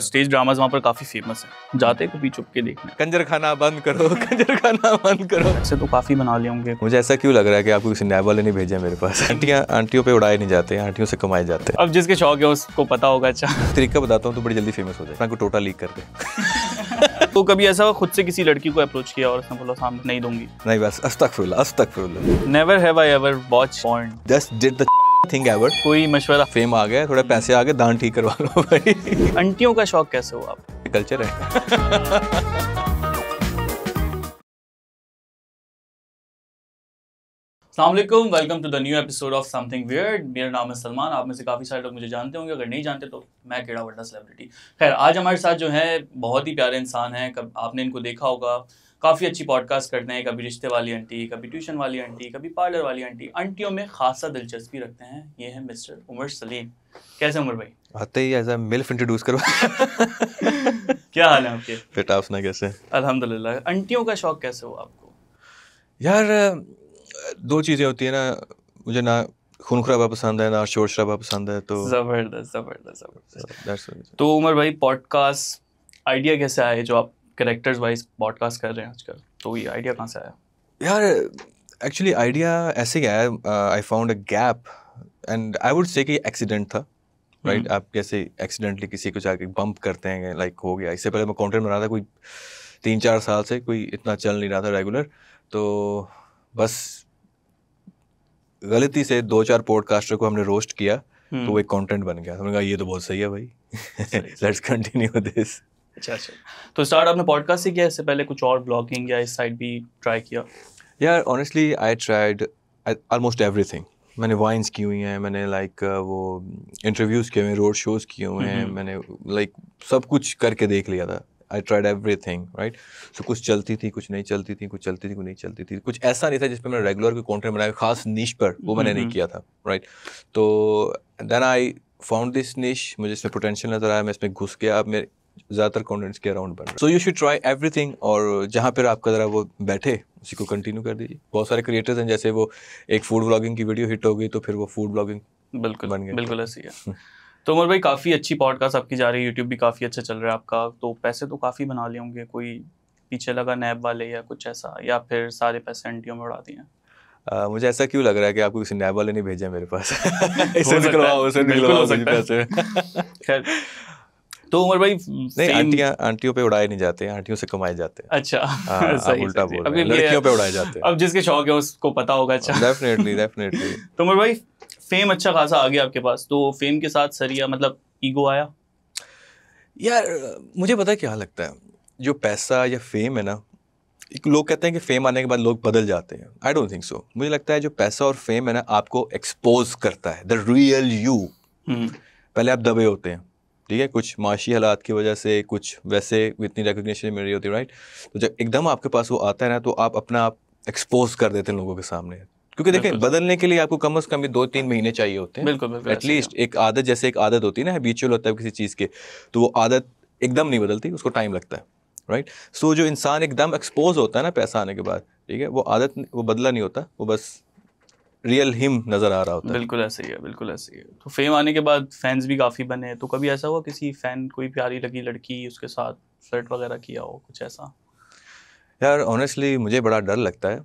Stage dramas वहाँ पर काफ़ी फेमस है, जाते कभी चुप के देखने। कंजर खाना बंद करो, कंजर खाना बंद करो। ऐसे तो काफ़ी बना लिए होंगे। मुझे ऐसा क्यों लग रहा है कि आपको किसी नैब वाले ने भेजा मेरे पास। आंटियों पे उड़ाए नहीं जाते, आंटियों से कमाए जाते हैं। अब जिसके शौक है उसको पता होगा। अच्छा तरीका बताता हूँ तो बड़ी जल्दी फेमस हो जाए। आपको टोटा लीक कर दे। तो कभी ऐसा खुद से किसी लड़की को अप्रोच किया और उसने बोला सामने नहीं दूंगी? नहीं, बस अस्तगफिरुल्लाह। Never have I ever watch porn. Just did the thing ever. कोई मशवरा? फेम आ गया, थोड़े पैसे आ गए, दान ठीक करवा लो भाई। आंटियों का शौक कैसे हुआ आपको? कल्चर है। अस्सलामुअलैकुम, welcome to the new episode of something weird. मेरा नाम है सलमान। आप में से काफ़ी सारे लोग मुझे जानते होंगे, अगर नहीं जानते तो मैं केड़ा वड्डा सेलिब्रिटी। खैर, आज हमारे साथ जो है बहुत ही प्यारे इंसान हैं। कब आपने इनको देखा होगा, काफ़ी अच्छी पॉडकास्ट करते हैं। कभी रिश्ते वाली आंटी, कभी ट्यूशन वाली आंटी, कभी पार्लर वाली आंटी। आंटियों में खासा दिलचस्पी रखते हैं। ये है मिस्टर उमर सलीम। कैसे उमर भाई? आते ही एज अ मिल्फ इंट्रोड्यूस करो। क्या हाल है आपके? फिट आप सुना कैसे? अल्हम्दुलिल्लाह। आंटियों का शौक कैसे हुआ आपको? यार दो चीज़ें होती है ना, मुझे ना खून खराबा पसंद है ना शोर शराबा पसंद है। तो जबरदस्त। तो उमर भाई, पॉडकास्ट आइडिया कैसे आया जो आप कैरेक्टर्स वाइज पॉडकास्ट कर रहे हैं आजकल? तो ये आइडिया कहाँ से आया? यार एक्चुअली आइडिया ऐसे ही आया। I found a gap and I would say कि एक्सीडेंट था, राइट? आप कैसे एक्सीडेंटली किसी को जाके बम्प करते हैं, लाइक हो गया। इससे पहले मैं कंटेंट बना रहा था कोई 3-4 साल से, कोई इतना चल नहीं रहा था रेगुलर। तो बस गलती से 2-4 पॉडकास्टर को हमने रोस्ट किया तो वो एक कंटेंट बन गया। हमने कहा ये तो बहुत सही है भाई, लेट्स कंटिन्यू दिस। अच्छा। तो स्टार्ट आपने पॉडकास्ट से किया, इससे पहले कुछ और ब्लॉगिंग या इस साइड भी ट्राई किया? यार honestly I tried almost everything. मैंने वाइन्स की हुई हैं, मैंने लाइक वो इंटरव्यूज़ किए हुए हैं, रोड शोज़ किए हुए हैं, मैंने लाइक सब कुछ करके देख लिया था। I tried everything, right? So कुछ चलती थी, कुछ नहीं चलती थी, कुछ चलती थी, कुछ नहीं चलती थी। कुछ ऐसा नहीं था जिस पर मैंने रेगुलर कोई कंटेंट बनाया खास निश पर, वो मैंने नहीं किया था, राइट? तो देन आई फाउंड दिस निश, मुझे इसमें पोटेंशियल नज़र आया, मैं इसमें घुस गया। अब मेरे ज़्यादातर कंटेंट्स के अराउंड बन रहा है। So you should try everything, और जहाँ पर आपका ज़रा वो बैठे उसी को कंटिन्यू कर दीजिए। बहुत सारे क्रिएटर्स हैं, जैसे वो एक फूड व्लॉगिंग की वीडियो हिट हो गई तो फिर वो फूड व्लॉगिंग बिल्कुल बन गया। बिल्कुल ऐसी है। तो उमर भाई, काफ़ी अच्छी पॉडकास्ट आपकी जा रही है, यूट्यूब भी काफ़ी अच्छा चल रहा है आपका। तो पैसे तो काफ़ी बना लिए होंगे, कोई पीछे लगा नैब वाले या कुछ ऐसा, या फिर सारे पैसे आंटियों में उड़ा दिए? मुझे ऐसा क्यों लग रहा है कि आपको किसी नैब वाले ने भेजा मेरे पास। इसे निकलवाओ, उसे निकलवाओ पैसे। खैर, तो उमर भाई नहीं, आंटियों पे उड़ाए नहीं जाते, आंटियों से कमाए जाते हैं। अच्छा आप उल्टा बोल रहे हैं, लड़कियों पे उड़ाए जाते हैं। अब जिसके शौक है उसको पता होगा। अच्छा डेफिनेटली। तो उमर भाई, फेम अच्छा खासा आ गया आपके पास, तो फेम के साथ सरिया मतलब ईगो आया? यार मुझे पता है क्या लगता है, जो पैसा या फेम है ना, लोग कहते हैं कि फेम आने के बाद लोग बदल जाते हैं। I don't think so. मुझे लगता है जो पैसा और फेम है ना, आपको एक्सपोज करता है द रियल यू। पहले आप दबे होते हैं, ठीक है, कुछ माशी हालात की वजह से, कुछ वैसे इतनी रिकग्निशन मिल रही होती है, राइट? तो जब एकदम आपके पास वो आता है ना, तो आप अपना आप एक्सपोज कर देते हैं लोगों के सामने। क्योंकि देखें, बदलने के लिए आपको कम से कम भी 2-3 महीने चाहिए होते हैं। बिल्कुल एटलीस्ट एक आदत, जैसे एक आदत होती है ना, हैबिचुअल होता है किसी चीज़ के, तो वो आदत एकदम नहीं बदलती, उसको टाइम लगता है, राइट? सो जो इंसान एकदम एक्सपोज होता है ना पैसा आने के बाद, ठीक है, वो आदत वो बदला नहीं होता, वो बस रियल हिम नज़र आ रहा होता है। बिल्कुल ऐसे ही है। तो फेम आने के बाद फैंस भी काफ़ी बने, तो कभी ऐसा हुआ किसी फैन कोई प्यारी लगी लड़की, उसके साथ फ्लर्ट वगैरह किया हो, कुछ ऐसा? यार ऑनेस्टली मुझे बड़ा डर लगता है।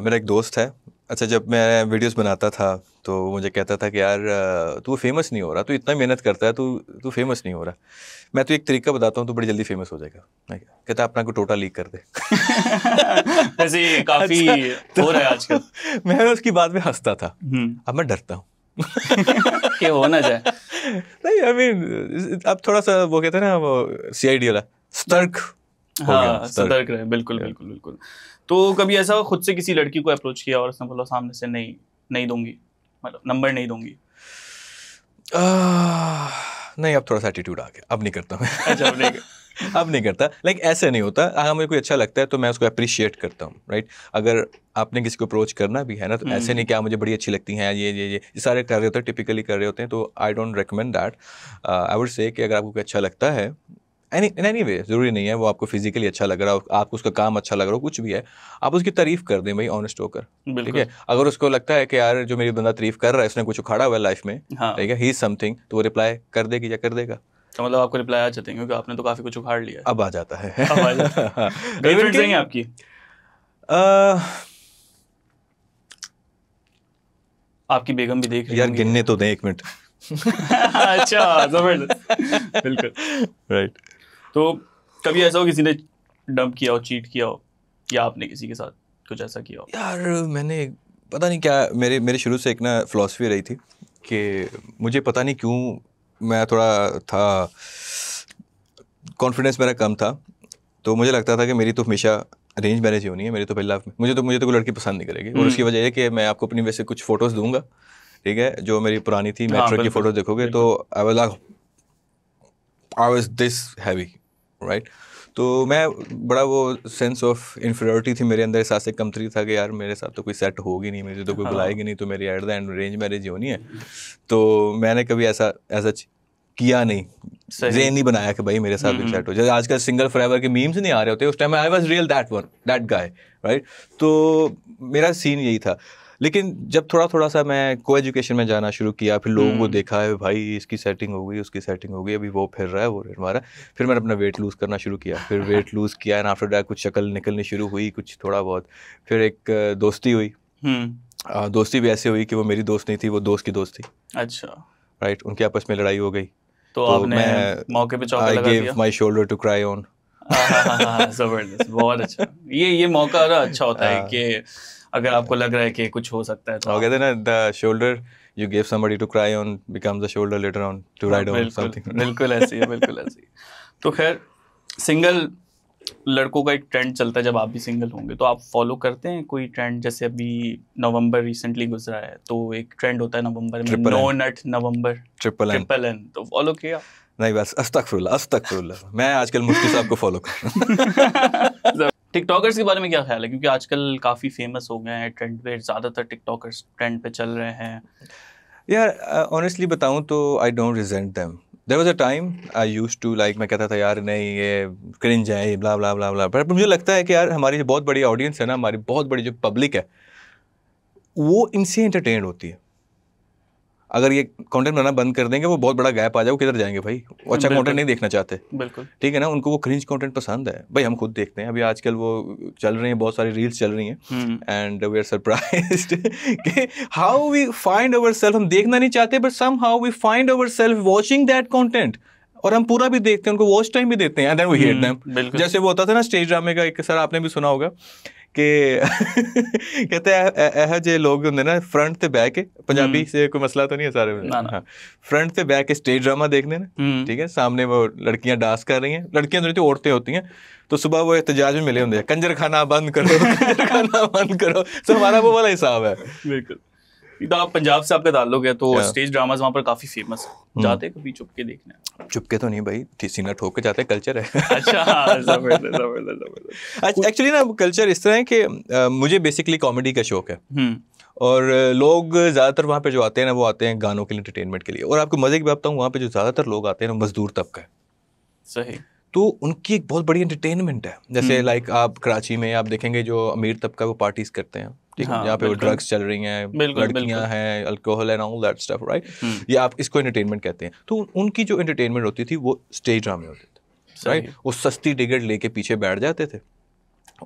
मेरा एक दोस्त है, अच्छा, जब मैं वीडियोस बनाता था तो मुझे कहता था कि यार तू फेमस नहीं हो रहा, तू इतना मेहनत करता है, तू फेमस नहीं हो रहा। मैं तो एक तरीका बताता हूँ, तू बड़ी जल्दी फेमस हो जाएगा। मैं कहता अपना को टोटा लीक कर दे। वैसे काफ़ी हो रहा है आजकल। मैं उसकी बात में हंसता था। अब मैं डरता हूँ कि हो ना जाए। नहीं, आई मीन अब थोड़ा सा वो कहते हैं ना, वो CID वाला सतर्क। हाँ, सतर्क रहे। बिल्कुल। तो कभी ऐसा खुद से किसी लड़की को अप्रोच किया और उसने बोला सामने से नहीं दूंगी, मतलब नंबर नहीं दूंगी? नहीं, अब थोड़ा सा एटीट्यूड आ गया, अब नहीं करता मैं। अच्छा, अब नहीं करता। लाइक ऐसे नहीं होता। अगर मुझे कोई अच्छा लगता है तो मैं उसको अप्रिशिएट करता हूँ, राइट? अगर आपने किसी को अप्रोच करना भी है ना, तो ऐसे नहीं कि आप मुझे बड़ी अच्छी लगती हैं, ये सारे कर रहे होते हैं, टिपिकली कर रहे होते हैं, तो I don't recommend that. I would say कि अगर आपको कोई अच्छा लगता है, एनी वे, ज़रूरी नहीं है वो आपको फिजिकली अच्छा लग रहा हो, आपको उसका काम अच्छा लग रहा हो, कुछ भी है, आप उसकी तारीफ़ कर दें भाई, ऑनेस्ट होकर, ठीक है? अगर उसको लगता है कि यार जो मेरी बंदा तारीफ़ कर रहा है, उसने कुछ उखाड़ा हुआ है लाइफ में, ठीक है, ही इज़ समथिंग, तो वो रिप्लाई कर देगी या कर देगा। तो मतलब आपको रिप्लाई आ जाते हैं क्योंकि आपने तो काफी कुछ उखाड़ लिया है। अब आ जाता है। अब आ जाता है। गर्लफ्रेंड नहीं है आपकी? आपकी बेगम भी देख रही यार होंगी। गिनने तो दें 1 मिनट। अच्छा, जबरदस्त। बिल्कुल राइट। तो कभी ऐसा हो किसी ने डंप किया हो, चीट किया हो, या आपने किसी के साथ कुछ ऐसा किया हो? यार मैंने पता नहीं क्या, मेरे शुरू से एक ना फिलॉसफी रही थी कि मुझे पता नहीं क्यों मैं थोड़ा था, कॉन्फिडेंस मेरा कम था, तो मुझे लगता था कि मेरी तो हमेशा अरेंज मैरिज ही होनी है, मेरी तो पहला मुझे तो कोई लड़की पसंद नहीं करेगी। और उसकी वजह ये कि मैं आपको अपनी वैसे कुछ फ़ोटोज़ दूंगा, ठीक है, जो मेरी पुरानी थी हाँ, मैट्रिक की बिल्कुल, फ़ोटोज़ देखोगे तो I was this heavy, right. तो मैं बड़ा वो सेंस ऑफ इन्फीरियरिटी थी मेरे अंदर, एहसास कमतरी था कि यार मेरे साथ तो कोई सेट होगी नहीं, मेरी तो कोई हाँ, बुलाएगी नहीं, तो मेरी at the end arrange marriage ही होनी है। तो मैंने कभी ऐसा किया नहीं, सही। ज़हन नहीं बनाया कि भाई मेरे साथ भी सेट हो। जैसे आजकल सिंगल फॉरएवर के मीम्स नहीं आ रहे होते, उस time I was real that guy, right. तो मेरा सीन यही था। लेकिन जब थोड़ा थोड़ा सा मैं को एजुकेशन में जाना शुरू किया, फिर लोगों को देखा है भाई इसकी सेटिंग हो गई, उसकी सेटिंग हो गई, अभी वो फिर रहा है, वो फिर रहा है, फिर मैंने अपना वेट लूज़ करना शुरू किया, फिर वेट लूज़ किया एंड आफ्टर दैट कुछ शक्ल निकलनी शुरू हुई, कुछ थोड़ा बहुत। फिर एक दोस्ती हुई, दोस्ती भी ऐसे हुई कि वो मेरी दोस्त नहीं थी, वो दोस्त की दोस्त थी। अच्छा, राइट, उनके आपस में लड़ाई हो गई, तो आपने मैं मौके पे चौका आई लगा गेव दिया? My shoulder to cry on. जबरदस्त, बहुत अच्छा। ये मौका ना अच्छा होता है कि अगर आपको लग रहा है कि कुछ हो सकता है तो कहते हैं ना, the shoulder you give somebody to cry on becomes the shoulder later on to ride on something. बिल्कुल ऐसे ही है, बिल्कुल ऐसे ही। तो खैर, सिंगल लड़कों का एक ट्रेंड चलता है, जब आप भी सिंगल होंगे तो आप फॉलो करते हैं कोई ट्रेंड? जैसे अभी नवंबर रिसेंटली गुजरा है, तो एक ट्रेंड होता है नवंबर में, नो नट नवंबर, ट्रिपल एन, तो फॉलो किया? नहीं, बस अस्तगफुरुल्लाह मैं आजकल मुफ्ती साहब को फॉलो कर रहा हूँ। टिकटॉकर्स के बारे में क्या ख्याल है, क्योंकि आजकल काफी फेमस हो गए हैं, ट्रेंड पे ज्यादातर टिकटॉकर्स ट्रेंड पे चल रहे हैं। यार ऑनेस्टली बताऊं तो I don't resent them. There was a time I used to like, मैं कहता था यार नहीं ये क्रिंज है, ये ब्ला ब्ला ब्ला ब्ला, पर मुझे लगता है कि यार हमारी जो बहुत बड़ी ऑडियंस है ना, हमारी बहुत बड़ी जो पब्लिक है, वो इनसे एंटरटेन होती है। अगर ये कंटेंट बनाना बंद कर देंगे, वो बहुत बड़ा गैप आ जाए, वो किधर जाएंगे भाई? वो अच्छा कंटेंट नहीं देखना चाहते, बिल्कुल, ठीक है ना, उनको वो क्रिंज कंटेंट पसंद है। भाई हम खुद देखते हैं, अभी आजकल वो चल रही हैं, बहुत सारी रील्स चल रही हैं, एंड वी आर सरप्राइज्ड कि हाउ वी फाइंड अवरसेल्फ, हम देखना नहीं चाहते but somehow we find ourself watching that content, और हम पूरा भी देखते हैं, उनको वॉच टाइम भी देते हैं, and then we hate them. जैसे वो होता था ना स्टेज ड्रामे का, एक सर आपने भी सुना होगा कि कहते हैं यह जे लोग होंगे ना फ्रंट ते बैठ के, पंजाबी से कोई मसला तो नहीं है सारे में, हाँ, फ्रंट ते बैठ के स्टेज ड्रामा देखने ना, ठीक है, सामने वो लड़कियां डांस कर रही हैं, लड़कियां तो नहीं, औरतें होती हैं, तो सुबह वो एहतजाज में मिले होंगे, कंजर खाना बंद करो, कंजर खाना बंद करो। तो हमारा वो वाला हिसाब है। बिल्कुल। तो आप पंजाब से आपका ताल्लुक है, तो स्टेज ड्रामास वहाँ पर काफी फेमस है, जाते कभी चुपके देखने? चुपके तो नहीं भाई, सीना ठोक के जाते हैं, कल्चर है। अच्छा, जबरदस्त। एक्चुअली ना कल्चर इस तरह है कि मुझे बेसिकली कॉमेडी का शौक है, और लोग ज़्यादातर वहाँ पे जो आते हैं ना, वो आते हैं गानों के लिए, एंटरटेनमेंट के लिए। और आपको मज़े की बात बताऊँ, वहाँ पे जो ज़्यादातर लोग आते हैं ना, मजदूर तबका है। सही। तो उनकी एक बहुत बड़ी एंटरटेनमेंट है। जैसे लाइक आप कराची में आप देखेंगे जो अमीर तबका वो पार्टीज करते हैं, ठीक है, जहाँ पे वो ड्रग्स चल रही हैं, लड़कियां हैं, alcohol and all that stuff, right, ये आप इसको एंटरटेनमेंट कहते हैं। तो उनकी जो एंटरटेनमेंट होती थी वो स्टेज ड्रामे होते थे, राइट। वो सस्ती टिकट लेके पीछे बैठ जाते थे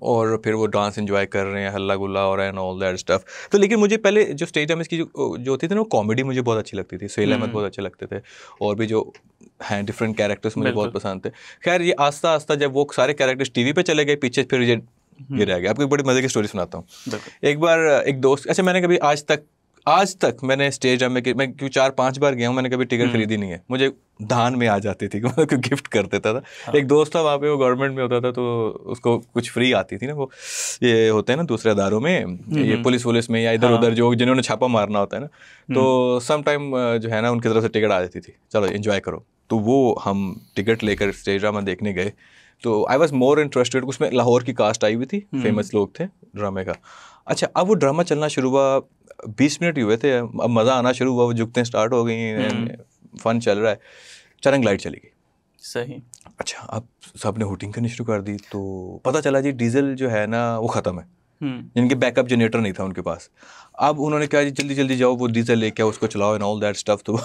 और फिर वो डांस एंजॉय कर रहे हैं, हल्ला गुल्ला हो रहा है एंड ऑल दैट स्टफ। तो लेकिन मुझे पहले जो स्टेज ड्रामे की जो होती थी ना, वो कॉमेडी मुझे बहुत अच्छी लगती थी, सुहेल अहमद बहुत अच्छे लगते थे, और भी जो हैं डिफरेंट कैरेक्टर्स मुझे बहुत पसंद थे। खैर ये आस्ता आस्ता जब वो सारे कैरेक्टर्स टीवी पे चले गए पीछे, फिर ये रह गया। आपको एक बड़ी मजे की स्टोरी सुनाता हूँ। एक बार एक दोस्त, अच्छा मैंने कभी आज तक मैंने स्टेज ड्रामे की, मैं क्यों 4-5 बार गया हूँ, मैंने कभी टिकट खरीदी नहीं है, मुझे धान में आ जाती थी, मतलब गिफ्ट कर देता था। हाँ। एक दोस्त था वहाँ पे, वो गवर्नमेंट में होता था, तो उसको कुछ फ्री आती थी ना, वो ये होते हैं ना दूसरे अदारों में, ये पुलिस में या इधर उधर जो जिन्होंने छापा मारना होता है ना, तो सम टाइम जो है ना उनकी तरफ से टिकट आ जाती थी, चलो एंजॉय करो। तो वो हम टिकट लेकर स्टेज ड्रामा देखने गए, तो आई वॉज मोर इंटरेस्टेड। उसमें लाहौर की कास्ट आई हुई थी, फेमस लोग थे ड्रामे का। अच्छा, अब वो ड्रामा चलना शुरू हुआ, 20 मिनट ही हुए थे, अब मज़ा आना शुरू हुआ, वो जुगतें स्टार्ट हो गई, फन चल रहा है, अचानक लाइट चली गई। सही। अच्छा, अब सब ने हुटिंग करनी शुरू कर दी, तो पता चला जी डीजल जो है ना वो ख़त्म है। जिनके बैकअप जनरेटर नहीं था उनके पास। अब उन्होंने कहा जी जल्दी जल्दी जाओ वो डीजल लेके आओ, उसको चलाओ एंड ऑल दैट स्टफ। तो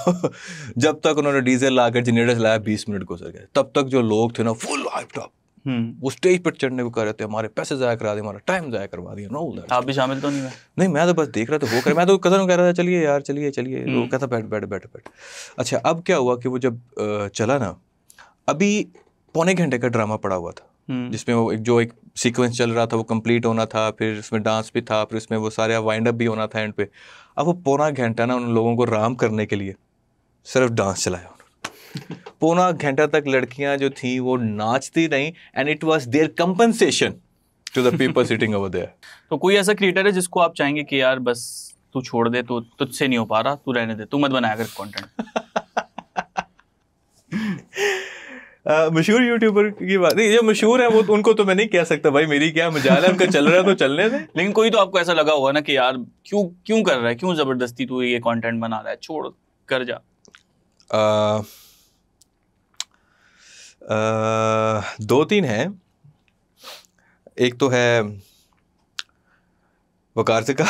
जब तक उन्होंने डीजल लाकर जनरेटर लाया 20 मिनट गुजर गए। तब तक जो लोग थे ना फुल हाइप्ड अप, वो स्टेज पर चढ़ने को कह रहे थे हमारे पैसे ज़ाया करा दिए, हमारा टाइम ज़ाया करवा दिया। Know that. आप भी शामिल तो नहीं हुए? नहीं, मैं तो बस देख रहा था वो कर। मैं तो कज़न को कह रहा था चलिए यार चलिए चलिए, वो कहता बैठ बैठ बैठ बैठ। अच्छा, अब क्या हुआ कि वो जब चला ना, अभी पौने घंटे का ड्रामा पड़ा हुआ था जिसमें वो एक सीक्वेंस चल रहा था वो कंप्लीट होना था, फिर उसमें डांस भी था, फिर उसमें वो सारे वाइंड अप भी होना था एंड पे। अब वो पौना घंटा ना उन लोगों को राम करने के लिए सिर्फ डांस चलाया उन्होंने। पौना घंटा तक लड़कियां जो थी वो नाचती नहीं, and it was their compensation to the people sitting over there. तो कोई ऐसा क्रिएटर है जिसको आप चाहेंगे कि यार बस तू छोड़ दे, तू तुझसे नहीं हो पा रहा, तू रहने दे, तू मत बनाया कर कंटेंट? मशहूर यूट्यूबर की बात नहीं, जो मशहूर है वो उनको तो मैं नहीं कह सकता भाई, मेरी क्या मजाल है, उनका चल रहा है तो चलने दे। लेकिन कोई तो आपको ऐसा लगा होगा ना कि यार क्यों कर रहा है, क्यों जबरदस्ती तू ये कंटेंट बना रहा है, छोड़ कर जा। 2-3 है। एक तो है वकार से का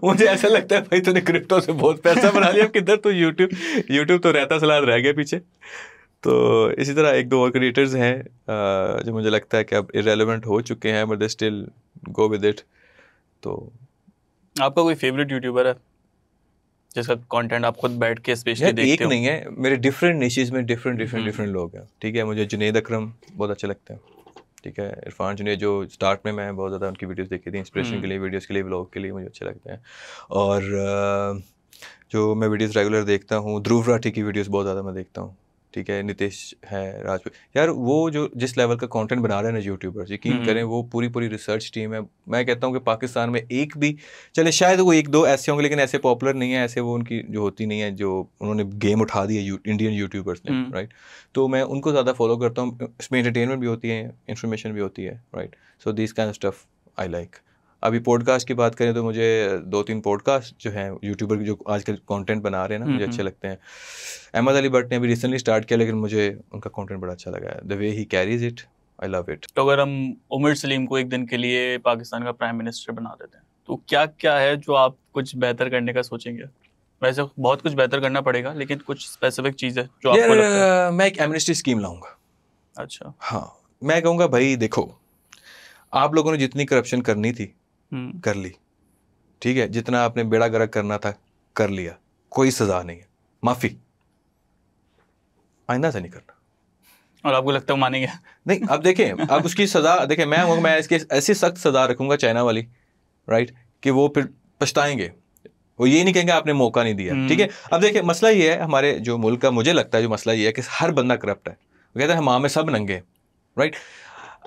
मुझे ऐसा लगता है भाई तूने क्रिप्टो से बहुत पैसा बना लिया, किधर तो यूट्यूब तो रहता सलाद रह गया पीछे। तो इसी तरह 1-2 और क्रिएटर्स हैं जो मुझे लगता है कि अब इरेलेवेंट हो चुके हैं, but they still go with it. तो आपका कोई फेवरेट यूट्यूबर है जिसका कंटेंट आप खुद बैठ के स्पेशली देखते हो? एक नहीं है, मेरे डिफरेंट निशेस में डिफरेंट लोग हैं। ठीक है, मुझे जुनैद अकरम बहुत अच्छे लगते हैं। ठीक है, इरफान जुनैद जो स्टार्ट में मैं बहुत ज़्यादा उनकी वीडियोस देखी थी, इंस्पिरेशन के लिए, वीडियोस के लिए, व्लॉग के लिए मुझे अच्छे लगते हैं। और जो मैं वीडियोस रेगुलर देखता हूँ, ध्रुव राठी की वीडियोस बहुत ज़्यादा मैं देखता हूँ। ठीक है, नितेश है, राजपूत यार, वो जो जिस लेवल का कंटेंट बना रहे हैं ना यूट्यूबर्स, यकीन करें वो पूरी रिसर्च टीम है। मैं कहता हूँ कि पाकिस्तान में एक भी, चले शायद वो 1-2 ऐसे होंगे लेकिन ऐसे पॉपुलर नहीं है, ऐसे वो उनकी जो होती नहीं है, जो उन्होंने गेम उठा दी है इंडियन यूट्यूबर्स ने, राइट। तो मैं उनको ज़्यादा फॉलो करता हूँ, इसमें एंटरटेनमेंट भी होती है, इन्फॉर्मेशन भी होती है, right. So this kind of stuff I like. अभी पॉडकास्ट की बात करें तो मुझे 2-3 पॉडकास्ट जो हैं यूट्यूबर जो आजकल कंटेंट बना रहे हैं ना, मुझे अच्छे लगते हैं। अहमद अली भट्ट ने अभी रिसेंटली स्टार्ट किया, लेकिन मुझे उनका कंटेंट बड़ा अच्छा लगा है, the way he carries it, I love it. तो अगर हम उमर सलीम को एक दिन के लिए पाकिस्तान का प्राइम मिनिस्टर बना देते हैं, तो क्या क्या है जो आप कुछ बेहतर करने का सोचेंगे? वैसे बहुत कुछ बेहतर करना पड़ेगा, लेकिन कुछ स्पेसिफिक चीज़ है जो आपको लगता है? मैं एक एमनेस्टी स्कीम लाऊंगा। अच्छा। हाँ, मैं कहूँगा भाई देखो, आप लोगों ने जितनी करप्शन करनी थी कर ली, ठीक है, जितना आपने बेड़ा गर्क करना था कर लिया, कोई सजा नहीं है, माफी, आइंदा से नहीं करना। और आपको लगता है मानेंगे? नहीं, अब देखें, अब उसकी सजा देखें, मैं इसके ऐसी सख्त सजा रखूंगा चाइना वाली, राइट, कि वो फिर पछताएंगे, वो ये नहीं कहेंगे आपने मौका नहीं दिया। ठीक है, अब देखिए मसला ये है हमारे जो मुल्क का, मुझे लगता है जो मसला ये है कि हर बंदा करप्ट है। वो कहते हैं हम में सब नंगे, राइट।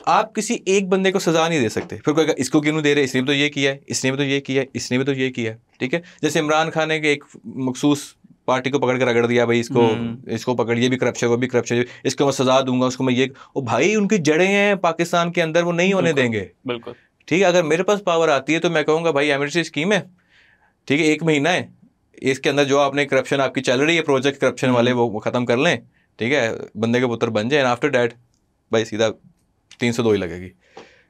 आप किसी एक बंदे को सजा नहीं दे सकते, फिर कोई इसको क्यों नहीं दे रहे, इसने भी तो ये किया है, इसने भी तो ये किया है, इसने भी तो ये किया है। ठीक है, जैसे इमरान खान ने एक मखसूस पार्टी को पकड़ कर रगड़ दिया, भाई इसको पकड़, ये भी करप्शन, वो भी करप्शन, इसको मैं सजा दूंगा, उसको मैं ये, ओ भाई उनकी जड़ें हैं पाकिस्तान के अंदर, वो नहीं होने देंगे। बिल्कुल ठीक है, अगर मेरे पास पावर आती है तो मैं कहूँगा भाई एमनेस्टी स्कीम है, ठीक है, 1 महीना है, इसके अंदर जो आपने करप्शन आपकी चल रही है, प्रोजेक्ट करप्शन वाले, वो ख़त्म कर लें, ठीक है, बंदे के पुत्र बन जाए, आफ्टर डैट भाई सीधा 302 ही लगेगी।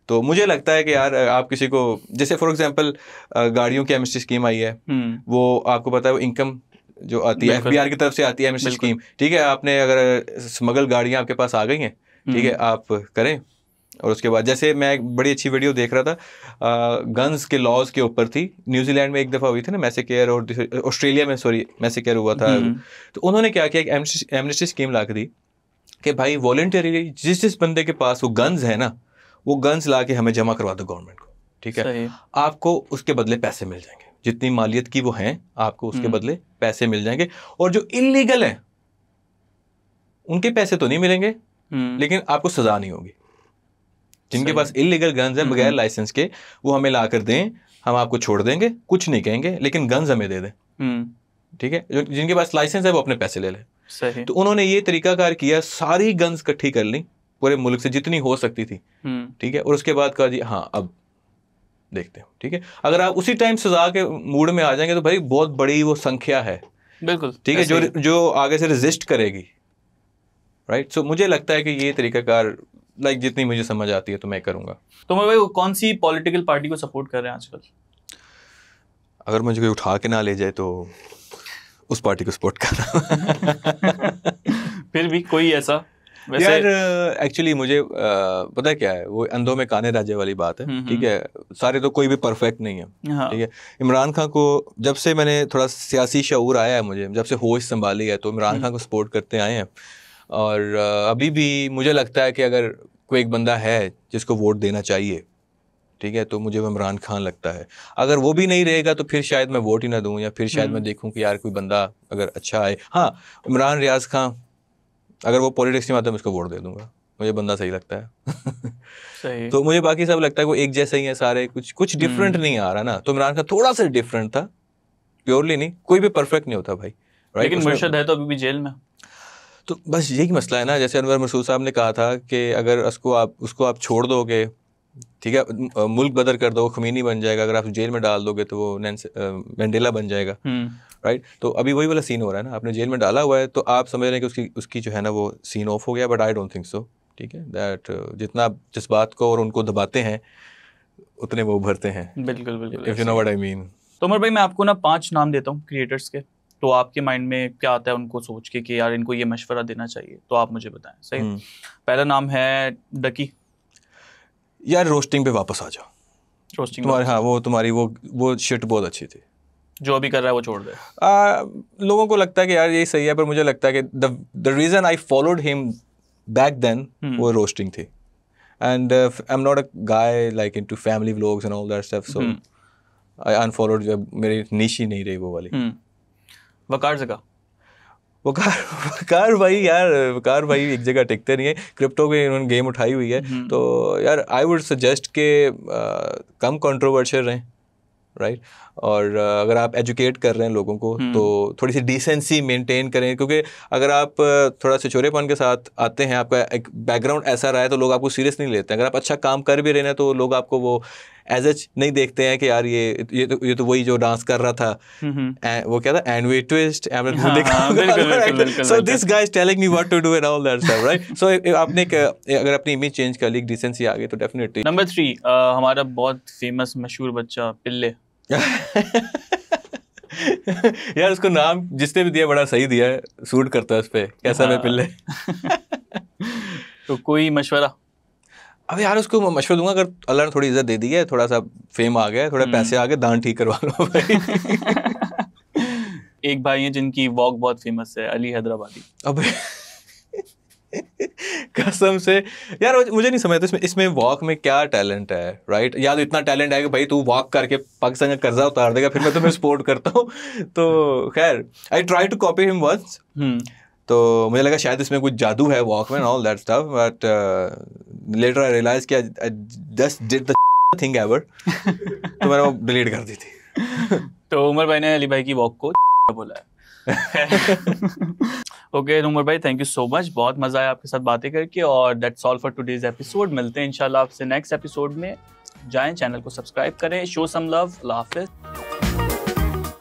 तो मुझे लगता है कि यार आप किसी को, जैसे फॉर एग्जांपल गाड़ियों की एमनेस्टी स्कीम आई है, वो आपको पता है वो इनकम जो आती है FBI की तरफ से आती है एमनेस्टी स्कीम। ठीक है, आपने अगर स्मगल गाड़ियाँ आपके पास आ गई हैं, ठीक है, आप करें। और उसके बाद जैसे मैं एक बड़ी अच्छी वीडियो देख रहा था, गन्स के लॉज के ऊपर थी, न्यूजीलैंड में एक दफ़ा हुई थी ना मैसेकेयर, और ऑस्ट्रेलिया में मैसेकेयर हुआ था। तो उन्होंने क्या किया, एक एमनेस्टी स्कीम ला दी कि भाई वॉलंटरी जिस बंदे के पास वो गन्स है ना, वो गन्स ला के हमें जमा करवा दो गवर्नमेंट को। ठीक है, आपको उसके बदले पैसे मिल जाएंगे, जितनी मालियत की वो हैं आपको उसके बदले पैसे मिल जाएंगे। और जो इलीगल हैं उनके पैसे तो नहीं मिलेंगे, लेकिन आपको सजा नहीं होगी। जिनके पास इलीगल गन्स हैं बगैर लाइसेंस के, वो हमें ला कर दें, हम आपको छोड़ देंगे, कुछ नहीं कहेंगे, लेकिन गन्स हमें दे दें। ठीक है, जिनके पास लाइसेंस है वो अपने पैसे ले लें। सही। तो उन्होंने ये तरीकाकार किया, सारी गन्स इकट्ठी कर ली पूरे मुल्क से जितनी हो सकती थी। ठीक है, और उसके बाद कहा जी हाँ अब देखते हैं। ठीक है, अगर आप उसी टाइम सजा के मूड में आ जाएंगे तो भाई बहुत बड़ी वो संख्या है। बिल्कुल, ठीक है, जो आगे से रेजिस्ट करेगी, राइट। सो मुझे लगता है कि ये तरीकाकार लाइक जितनी मुझे समझ आती है तो मैं करूँगा। तो मैं भाई कौन सी पॉलिटिकल पार्टी को सपोर्ट कर रहे हैं आजकल? अगर मुझे कोई उठा के ना ले जाए तो उस पार्टी को सपोर्ट कर रहा फिर भी कोई ऐसा वैसे यार एक्चुअली मुझे पता है क्या है, वो अंधों में काने राजे वाली बात है, ठीक है, सारे तो कोई भी परफेक्ट नहीं है, ठीक है। इमरान खान को जब से मैंने थोड़ा सियासी शऊर आया है, मुझे जब से होश संभाली है, तो इमरान खान को सपोर्ट करते आए हैं। और अभी भी मुझे लगता है कि अगर कोई एक बंदा है जिसको वोट देना चाहिए, ठीक है, तो मुझे इमरान खान लगता है। अगर वो भी नहीं रहेगा तो फिर शायद मैं वोट ही ना दूं, या फिर शायद मैं देखूं कि यार कोई बंदा अगर अच्छा आए। हाँ, इमरान रियाज खान अगर वो पॉलिटिक्स में आता है मैं उसको वोट दे दूंगा, मुझे बंदा सही लगता है। सही। तो मुझे बाकी सब लगता है वो एक जैसे ही है सारे, कुछ डिफरेंट नहीं आ रहा ना। तो इमरान खान थोड़ा सा डिफरेंट था, प्योरली नहीं, कोई भी परफेक्ट नहीं होता भाई, राइट। लेकिन मुर्शद है तो अभी भी जेल में। तो बस यही मसला है ना, जैसे अनवर मसूद साहब ने कहा था कि अगर उसको आप छोड़ दोगे, ठीक है, मुल्क बदर कर दो, खमीनी बन जाएगा। अगर आप जेल में डाल दोगे तो वो मंडेला बन जाएगा, राइट। तो अभी वही वाला सीन हो रहा है ना, आपने जेल में डाला हुआ है तो आप समझ रहे हैं कि उसकी जो है ना वो सीन ऑफ हो गया, but I don't think so, ठीक है। दैट जितना आप जज्बात को और उनको दबाते हैं उतने वो उभरते हैं। बिल्कुल बिल्कुल, if you know what I mean. तो उमर भाई मैं आपको ना 5 नाम देता हूँ क्रिएटर्स के, तो आपके माइंड में क्या आता है उनको सोच के कि यार इनको ये मशवरा देना चाहिए, तो आप मुझे बताएं। सही। पहला नाम है डकी। यार रोस्टिंग पे वापस आ जाओ। रोस्टिंग तुम्हारे, हाँ, वो तुम्हारी वो शिट बहुत अच्छी थी। जो अभी कर रहा है वो छोड़ दे। लोगों को लगता है कि यार ये सही है, पर मुझे लगता है कि the reason I followed him back then वो रोस्टिंग थी। And I am not a guy like into family vlogs and all that stuff, so I unfollowed. मेरी निश ही नहीं रही वो वाली। वकार जगह वकार भाई एक जगह टिकते नहीं है। क्रिप्टो के इन्होंने गेम उठाई हुई है, तो यार आई वुड सजेस्ट के कम कंट्रोवर्शियल रहें, राइट। और अगर आप एजुकेट कर रहे हैं लोगों को तो थोड़ी सी डिसेंसी मेंटेन करें, क्योंकि अगर आप थोड़ा सा चोरेपन के साथ आते हैं, आपका एक बैकग्राउंड ऐसा रहा है, तो लोग आपको सीरियस नहीं लेते हैं। अगर आप अच्छा काम कर भी रहे हैं तो लोग आपको वो एज एच नहीं देखते हैं कि यार ये तो वही जो डांस कर रहा था, वो क्या था, and we twist, so this guy is telling me what to do and all that stuff, right. So आपने अगर अपनी इमेज चेंज कर ली, डिसेंसी आ गई, तो डेफिनेटली। नंबर 3 हमारा बहुत फेमस मशहूर बच्चा पिल्ले। यार उसको नाम जिसने भी दिया बड़ा सही दिया है, सूट करता है उस पे, कैसा मैं पिल्ले। तो कोई मशवरा? अब यार उसको मशवरा दूंगा, अगर अल्लाह ने थोड़ी इज्जत दे दी है, थोड़ा सा फेम आ गया, थोड़े पैसे आ गए, दान ठीक करवा लो भाई। एक भाई है जिनकी वॉक बहुत फेमस है, अली हैदराबादी। अब कसम से यार मुझे नहीं समझता इसमें वॉक में क्या टैलेंट है, राइट। या तो इतना टैलेंट है कि भाई तू वॉक करके पाकिस्तान का कर्जा उतार देगा, फिर मैं तुम्हें सपोर्ट करता हूँ। तो खैर I try to copy him once, तो मुझे लगा शायद इसमें कुछ जादू है वॉक में, all that stuff, but later I realize कि I just did the thing ever, तो मैंने वो डिलीट कर दी थी। तो उमर भाई ने अली भाई की वॉक को बोला है। ओके उमर भाई, थैंक यू सो मच, बहुत मजा आया आपके साथ बातें करके। और that's all for today's episode. मिलते हैं इंशाल्लाह आपसे नेक्स्ट एपिसोड में। जाएं, चैनल को सब्सक्राइब करें, शो सम लव। अल्लाह हाफिज़।